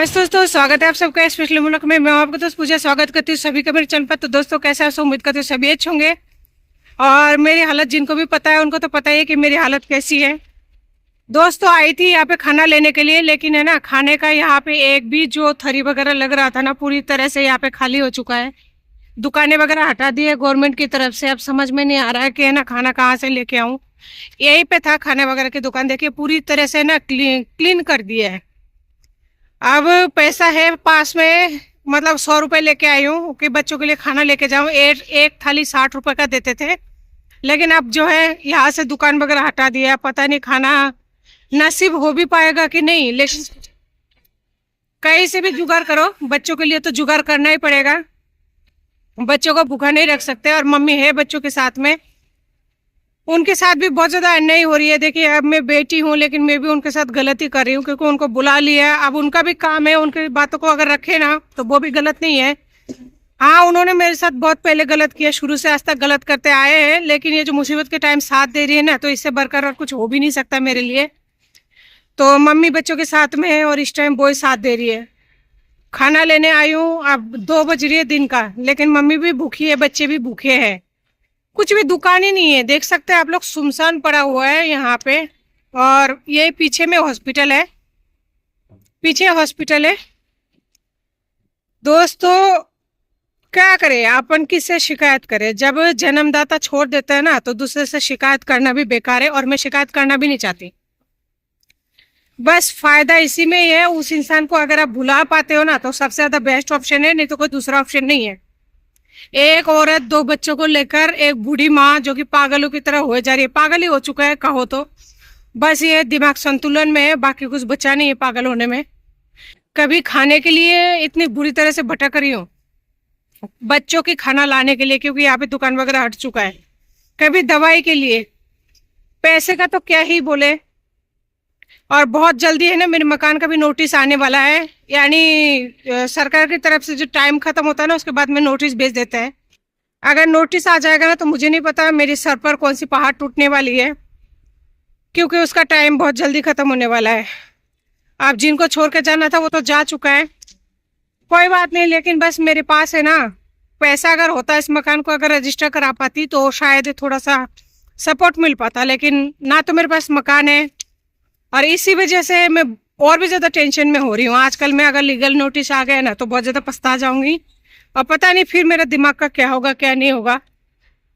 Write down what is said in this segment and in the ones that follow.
नमस्ते दोस्तों, स्वागत है आप सबका स्पेशल मुल्क में। मैं आपको दोस्त पूजा स्वागत करती हूँ सभी का मेरे चैनल पर। तो दोस्तों कैसे आप सब, उम्मीद करती हूँ सभी अच्छे होंगे। और मेरी हालत जिनको भी पता है उनको तो पता ही है कि मेरी हालत कैसी है। दोस्तों आई थी यहाँ पे खाना लेने के लिए, लेकिन है ना खाने का यहाँ पे एक भी जो थरी वगैरह लग रहा था ना, पूरी तरह से यहाँ पे खाली हो चुका है। दुकानें वगैरह हटा दी है गवर्नमेंट की तरफ से। अब समझ में नहीं आ रहा है कि है ना खाना कहाँ से लेके आऊँ। यहीं पे था खाने वगैरह की दुकान, देखिए पूरी तरह से ना क्लीन कर दिया है। अब पैसा है पास में, मतलब 100 रुपये लेके आई हूँ कि बच्चों के लिए खाना लेके जाऊँ। एक थाली 60 रुपये का देते थे, लेकिन अब जो है यहाँ से दुकान वगैरह हटा दिया। पता नहीं खाना नसीब हो भी पाएगा कि नहीं, लेकिन कहीं से भी जुगाड़ करो, बच्चों के लिए तो जुगाड़ करना ही पड़ेगा। बच्चों को भूखा नहीं रख सकते। और मम्मी है बच्चों के साथ में, उनके साथ भी बहुत ज़्यादा अन्याय हो रही है। देखिए अब मैं बेटी हूँ, लेकिन मैं भी उनके साथ गलती कर रही हूँ क्योंकि उनको बुला लिया। अब उनका भी काम है, उनकी बातों को अगर रखे ना तो वो भी गलत नहीं है। हाँ, उन्होंने मेरे साथ बहुत पहले गलत किया, शुरू से आज तक गलत करते आए हैं, लेकिन ये जो मुसीबत के टाइम साथ दे रही है ना, तो इससे बढ़कर और कुछ हो भी नहीं सकता मेरे लिए। तो मम्मी बच्चों के साथ में है और इस टाइम वो ही साथ दे रही है। खाना लेने आई हूँ, अब 2 बज रही है दिन का, लेकिन मम्मी भी भूखी है, बच्चे भी भूखे हैं। कुछ भी दुकान ही नहीं है, देख सकते हैं आप लोग, सुनसान पड़ा हुआ है यहाँ पे। और ये पीछे में हॉस्पिटल है, पीछे हॉस्पिटल है। दोस्तों क्या करें, अपन किससे शिकायत करें। जब जन्मदाता छोड़ देता है ना, तो दूसरे से शिकायत करना भी बेकार है, और मैं शिकायत करना भी नहीं चाहती। बस फायदा इसी में ही है, उस इंसान को अगर आप भुला पाते हो ना तो सबसे ज्यादा बेस्ट ऑप्शन है, नहीं तो कोई दूसरा ऑप्शन नहीं है। एक औरत 2 बच्चों को लेकर, एक बूढ़ी माँ जो कि पागलों की तरह हो जा रही है, पागल ही हो चुका है कहो तो। बस ये दिमाग संतुलन में है, बाकी कुछ बचा नहीं है पागल होने में। कभी खाने के लिए इतनी बुरी तरह से भटक रही हूँ, बच्चों की खाना लाने के लिए, क्योंकि यहाँ पे दुकान वगैरह हट चुका है। कभी दवाई के लिए, पैसे का तो क्या ही बोले। और बहुत जल्दी है ना मेरे मकान का भी नोटिस आने वाला है, यानी सरकार की तरफ से जो टाइम खत्म होता है ना, उसके बाद में नोटिस भेज देते हैं। अगर नोटिस आ जाएगा ना तो मुझे नहीं पता मेरे सर पर कौन सी पहाड़ टूटने वाली है, क्योंकि उसका टाइम बहुत जल्दी खत्म होने वाला है। अब जिनको छोड़ के जाना था वो तो जा चुका है, कोई बात नहीं। लेकिन बस मेरे पास है ना पैसा, अगर होता इस मकान को अगर रजिस्टर करा पाती तो शायद थोड़ा सा सपोर्ट मिल पाता, लेकिन ना तो मेरे पास मकान है। और इसी वजह से मैं और भी ज़्यादा टेंशन में हो रही हूँ आजकल। मैं अगर लीगल नोटिस आ गया ना तो बहुत ज़्यादा पछता जाऊंगी, और पता नहीं फिर मेरा दिमाग का क्या होगा क्या नहीं होगा।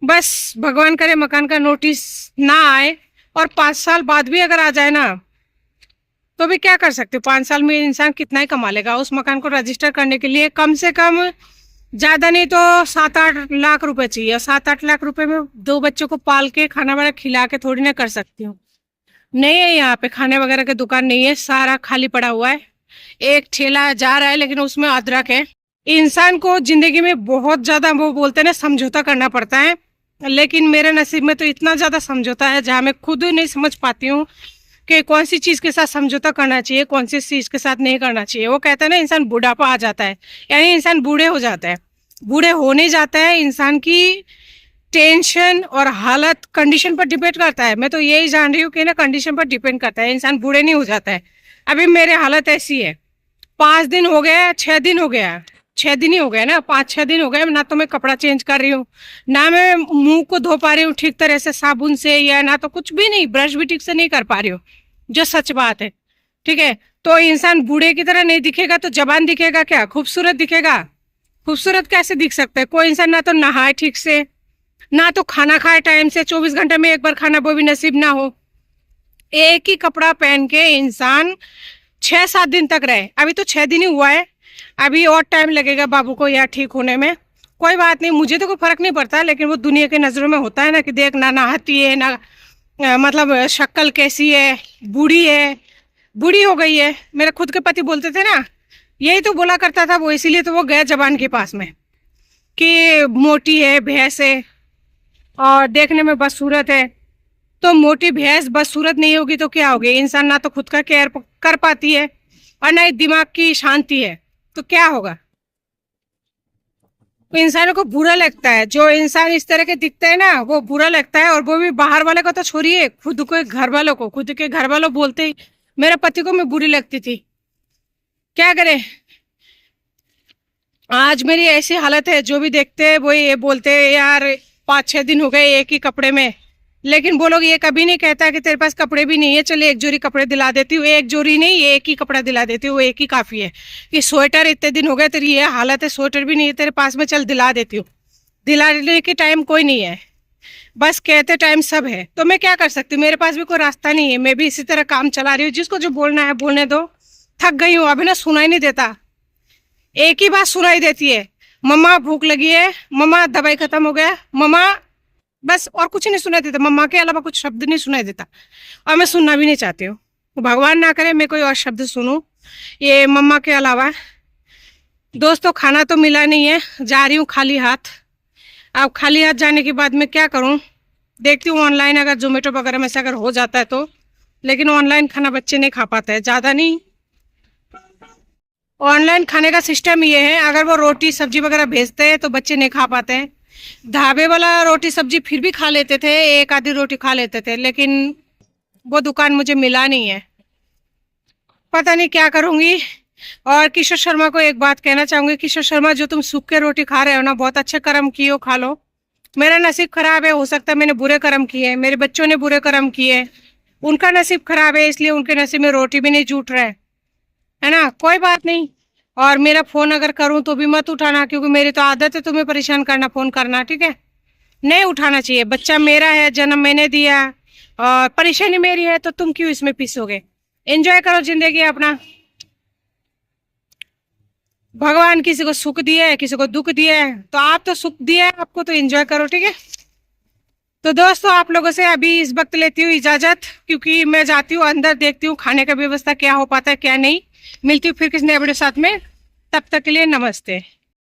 बस भगवान करे मकान का नोटिस ना आए, और 5 साल बाद भी अगर आ जाए ना तो भी क्या कर सकते हो। 5 साल में इंसान कितना ही कमा लेगा। उस मकान को रजिस्टर करने के लिए कम से कम ज़्यादा नहीं तो 7-8 लाख रुपए चाहिए, और 7-8 लाख रुपए में 2 बच्चों को पाल के खाना वाना खिला के थोड़ी ना कर सकती हूँ। नहीं है यहाँ पे खाने वगैरह की दुकान नहीं है, सारा खाली पड़ा हुआ है। एक ठेला जा रहा है, लेकिन उसमें अदरक है। इंसान को जिंदगी में बहुत ज्यादा, वो बोलते हैं ना, समझौता करना पड़ता है, लेकिन मेरे नसीब में तो इतना ज्यादा समझौता है जहाँ मैं खुद नहीं समझ पाती हूँ कि कौन सी चीज के साथ समझौता करना चाहिए, कौन सी चीज के साथ नहीं करना चाहिए। वो कहते हैं ना इंसान बुढ़ापा आ जाता है, यानी इंसान बूढ़े हो जाता है। बूढ़े होने जाता है, इंसान की टेंशन और हालत कंडीशन पर डिपेंड करता है। मैं तो यही जान रही हूँ कि ना कंडीशन पर डिपेंड करता है, इंसान बूढ़े नहीं हो जाता है। अभी मेरे हालत ऐसी है, 5 दिन हो गया, 6 दिन हो गया, 6 दिन ही हो गए ना, 5-6 दिन हो गए ना, तो मैं कपड़ा चेंज कर रही हूँ, ना मैं मुंह को धो पा रही हूँ ठीक तरह से साबुन से, या ना तो कुछ भी नहीं, ब्रश भी ठीक से नहीं कर पा रही हूँ, जो सच बात है। ठीक है, तो इंसान बूढ़े की तरह नहीं दिखेगा तो जवान दिखेगा क्या, खूबसूरत दिखेगा। खूबसूरत कैसे दिख सकता है कोई इंसान, ना तो नहाए ठीक से, ना तो खाना खाए टाइम से, 24 घंटे में एक बार खाना वो भी नसीब ना हो। एक ही कपड़ा पहन के इंसान 6-7 दिन तक रहे। अभी तो 6 दिन ही हुआ है, अभी और टाइम लगेगा बाबू को यहाँ ठीक होने में। कोई बात नहीं, मुझे तो कोई फर्क नहीं पड़ता, लेकिन वो दुनिया के नजरों में होता है ना कि देख ना नहाती है ना, मतलब शक्ल कैसी है, बूढ़ी है, बूढ़ी हो गई है। मेरे खुद के पति बोलते थे ना, यही तो बोला करता था वो, इसीलिए तो वो गया जबान के पास में कि मोटी है, भैंस है और देखने में बदसूरत है। तो मोटी भैंस बदसूरत नहीं होगी तो क्या होगी, इंसान ना तो खुद का केयर कर पाती है और ना ही दिमाग की शांति है, तो क्या होगा। तो इंसानों को बुरा लगता है, जो इंसान इस तरह के दिखते हैं ना वो बुरा लगता है। और वो भी बाहर वाले को तो छोड़िए, खुद को घर वालों को, खुद के घर वालों बोलते ही मेरे पति को मैं बुरी लगती थी। क्या करें, आज मेरी ऐसी हालत है, जो भी देखते हैं वो ये बोलते हैं यार 5-6 दिन हो गए एक ही कपड़े में। लेकिन वो लोग ये कभी नहीं कहता कि तेरे पास कपड़े भी नहीं है, चले एक जोड़ी कपड़े दिला देती हूँ। एक जोड़ी नहीं, एक ही कपड़ा दिला देती हूँ, वो एक ही काफ़ी है। कि स्वेटर इतने दिन हो गए तेरी ये हालत है, स्वेटर भी नहीं है तेरे पास में, चल दिला देती हूँ। दिलाने के टाइम कोई नहीं है, बस कहते टाइम सब है। तो मैं क्या कर सकती हूँ, मेरे पास भी कोई रास्ता नहीं है। मैं भी इसी तरह काम चला रही हूँ, जिसको जो बोलना है बोलने दो। थक गई हूँ, अभी ना सुनाई नहीं देता, एक ही बात सुनाई देती है, मम्मा भूख लगी है, मम्मा दवाई खत्म हो गया, मम्मा, बस और कुछ नहीं सुनाई देता। मम्मा के अलावा कुछ शब्द नहीं सुनाई देता, और मैं सुनना भी नहीं चाहती हूँ। भगवान ना करे मैं कोई और शब्द सुनूं ये मम्मा के अलावा। दोस्तों खाना तो मिला नहीं है, जा रही हूँ खाली हाथ। अब खाली हाथ जाने के बाद मैं क्या करूँ, देखती हूँ ऑनलाइन अगर जोमेटो वगैरह में से अगर हो जाता है तो। लेकिन ऑनलाइन खाना बच्चे नहीं खा पाते हैं, ज़्यादा नहीं। ऑनलाइन खाने का सिस्टम ये है, अगर वो रोटी सब्जी वगैरह भेजते हैं तो बच्चे नहीं खा पाते हैं। ढाबे वाला रोटी सब्जी फिर भी खा लेते थे, एक आधी रोटी खा लेते थे, लेकिन वो दुकान मुझे मिला नहीं है। पता नहीं क्या करूंगी। और किशोर शर्मा को एक बात कहना चाहूंगी, किशोर शर्मा जो तुम सूख के रोटी खा रहे हो ना, बहुत अच्छे कर्म किए हो, खा लो। मेरा नसीब खराब है, हो सकता है मैंने बुरे कर्म किए, मेरे बच्चों ने बुरे कर्म किए, उनका नसीब खराब है, इसलिए उनके नसीब में रोटी भी नहीं जूट रहा है ना। कोई बात नहीं। और मेरा फोन अगर करूं तो भी मत उठाना, क्योंकि मेरी तो आदत है तुम्हें परेशान करना, फोन करना, ठीक है। नहीं उठाना चाहिए, बच्चा मेरा है, जन्म मैंने दिया, और परेशानी मेरी है, तो तुम क्यों इसमें पिसोगे। एंजॉय करो जिंदगी अपना। भगवान किसी को सुख दिया है, किसी को दुख दिया है, तो आप तो सुख दिया है आपको, तो एंजॉय करो, ठीक है। तो दोस्तों आप लोगों से अभी इस वक्त लेती हूँ इजाजत, क्योंकि मैं जाती हूँ अंदर, देखती हूँ खाने का व्यवस्था क्या हो पाता है क्या नहीं। मिलती हूँ फिर किसी नए वीडियो साथ में, तब तक के लिए नमस्ते।